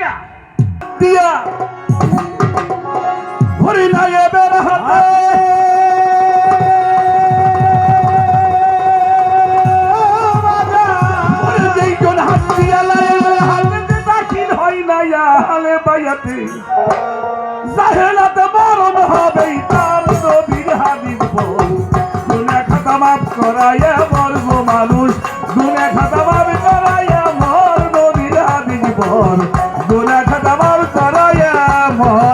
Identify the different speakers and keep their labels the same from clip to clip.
Speaker 1: দিয়া দিয়া হরি নায়েবের হাতে যেইজন হাত দিয়া নায়েবের হাতে দাখিল হয় না আহলে বাইতে জাহেলাতে মরণ হবে তার নবীর হাদিস বল দুনিয়া খাতা মাফ করাইয়া মরব মানুষ দুনিয়া খাতা মাফ করাইয়া মর নবীর হাদিস বল দুনিয়া খাতা মাফ করাইয়া ময়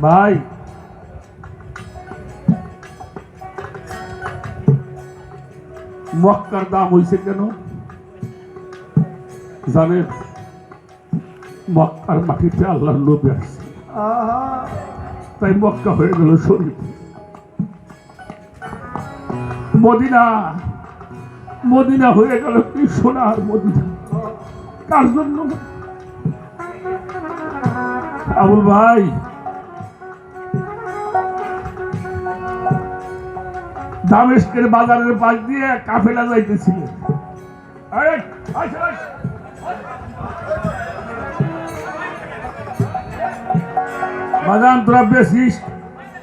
Speaker 1: ভাই মক্কার দাম হয়েছে কেন জানেন? মক্কার মাটিতে আল্লাহর নবী আসছে তাই মক্কা হয়ে গেল শরীফ। মদিনা মদিনা হয়ে গেল কি সোনার মদিনা। কার জন্য? আবুল ভাই দামেস্কের বাজারের পাশ দিয়ে কাফেলা যাইতেছিল। বাজান তোরা বেশি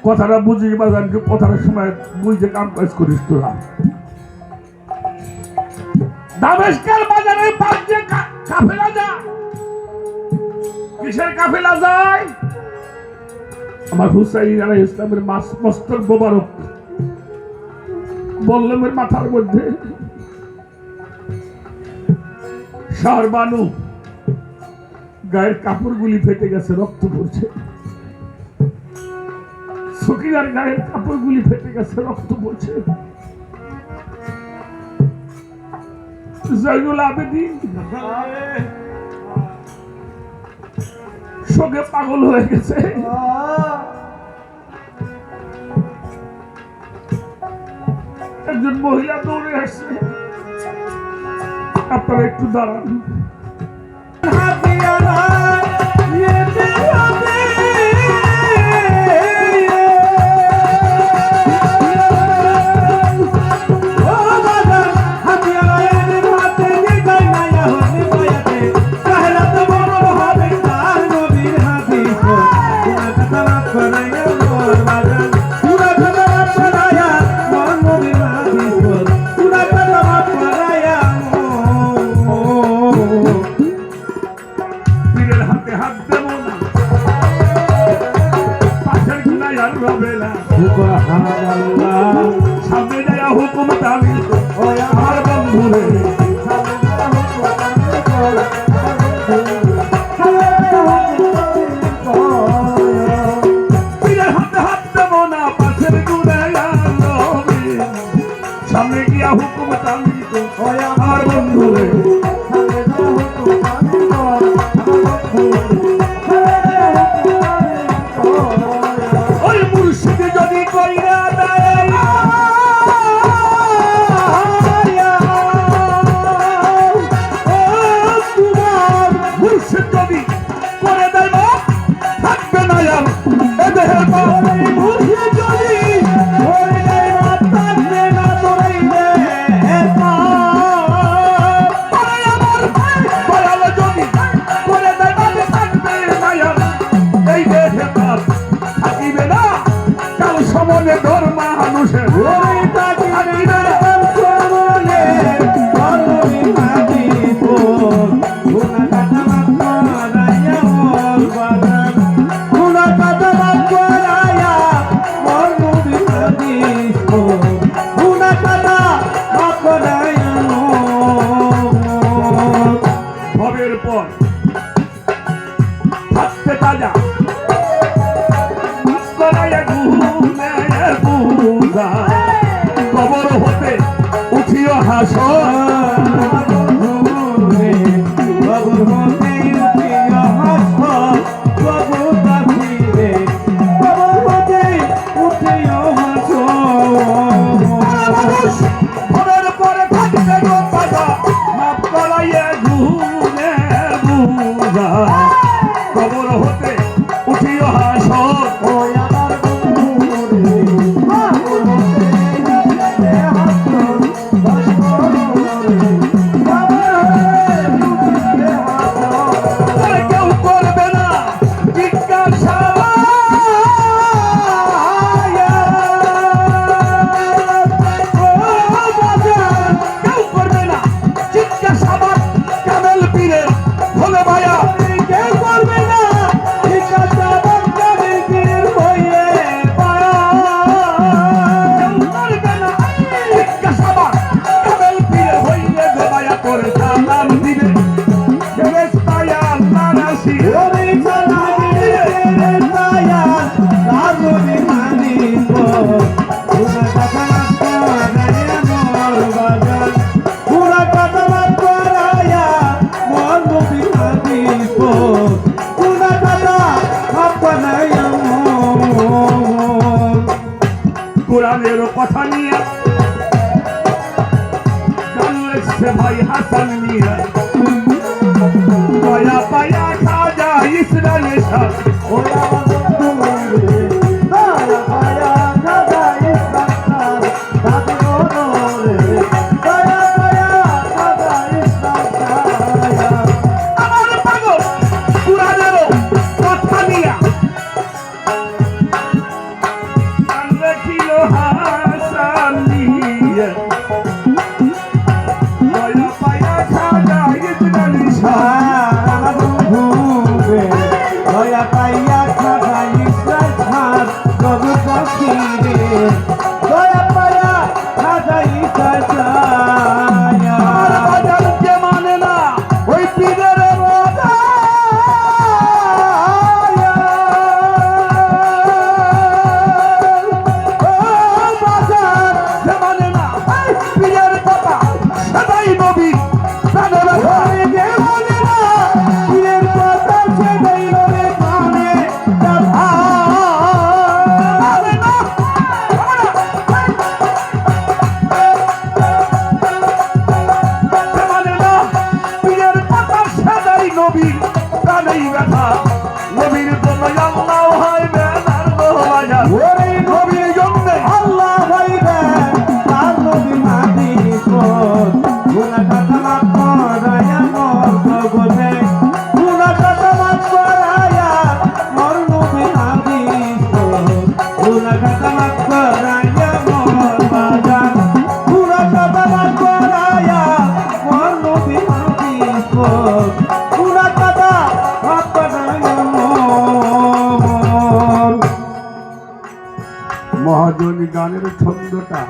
Speaker 1: কথাটা বুঝিস, বাজান কথার সময় বুঝতে কাম কাজ করিস তোরা। দামেস্কের বাজারের পাশ দিয়ে কাফেলা যায়। কিসের কাফেলা যায়? আমার হুসাইন আলাইহিস ইসলামের মস্তক মোবারক বল্লমের মাথার মধ্যে শাহবানু গায়ের কাপড়গুলি ফেটে গেছে, রক্ত পড়ছে। সকিনার গায়ের কাপড়গুলি ফেটে গেছে, রক্ত পড়ছে। জয়নুল আবেদিন শোকে পাগল হয়ে গেছে। একজন মহিলা দৌড়ে আসছে। আপনারা একটু দাঁড়ান। সামনে যায় হুকুম তামিল আমার বন্ধুরে হাত দেব না পাশের সামনে গিয়া হুকুম তামিল আমার বন্ধুরে উঠিও হাসো ঘরের পরে থাকবে গো পাগা মাপ করাইয়া ঘুরে বুঝা কবর হতে উঠিও হাসো কেউ করবে না জিজ্ঞাসা কেউ করবে না জিজ্ঞাসাবাদ কামেল পীরের ভোলে ভাইয়া কেউ করবে না জিজ্ঞাসাবাদ কামেল পীরের ভয়ে পায়া কেউ করবে না জিজ্ঞাসাবাদ কামেল পীরের ভয়ে গো ভাইয়া করে সালাম দিবে ফেরেশতায়া আল্লাহ রাশি ওরে সালাম দিবে ফেরেশতায়া রাজুনি মানিব পুরা কথা করায়া মোর বাজার পুরা কথা করায়া মোর নবী হাবিব পুরা কথা আপনায়া মোর কোরআনের কথা নিয়ে গান লেখছে ভাই হাসান মিয়া দয়া পায়া খাজা ইসরায়েল শাহ ওরা বন্ধু রে দয়া পায়া খাজা ইসরায়েল শাহ দাদু রে দয়া পায়া খাজা ইসরায়েল শাহ আমার পাগল কুরআনের কথা নিয়া গান লেখিল হাসান মিয়া দয়া পায়া খাজা ইসরায়েল শাহ দয়া পাইয়া খাই সার কবু পাখিরে দয়া পাইয়া খাই সাজায়া বাজার কে মানে না ওই পীরের বাজার কে মানে না পীরের কথা সদাই নবী প্রাণের ঘরে কে মানে না পীরের কথা সদাই নবী প্রাণে নবী প্রাণেই ব্যথা নবীর জন্য আল্লাহ হয় বেনার বাজার ওরে নবীর জন্য আল্লাহ হইবে তার নবী মাদিক গুনাহ কথা মাফ করায়া মোর কবরে গুনাহ কথা মাফ করায়া মোর নবী মাদিক গুনাহ কথা মাফ করায়া মোর বাজার গুনাহ কথা মাফ করায়া মোর নবী মাদিক মহাজনী গানের ছন্দটা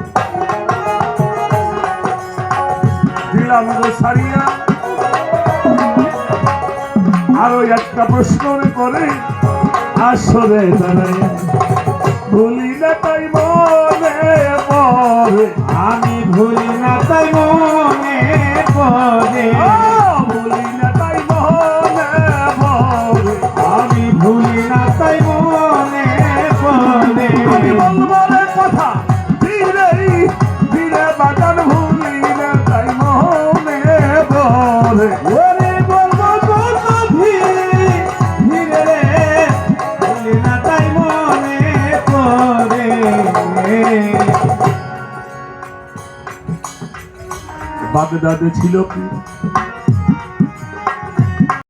Speaker 1: দিলাম গো সারিয়া আরো একটা প্রশ্ন করে আসরে দাঁড়াইয়া ভুলি না তাই মনে পড়ে আমি ভুলি না তাই মনে পড়ে ভুলি না তাই মনে পড়ে আমি ভুলি না তাই মনে পড়ে আমি বলবো রে কথা ধীরে ধীরে বাগান ভুলি না তাই মনে পড়ে ওরে বলবো কথা ধীরে ধীরে রে ভুলি না তাই মনে পড়ে বাগদাদে ছিল কি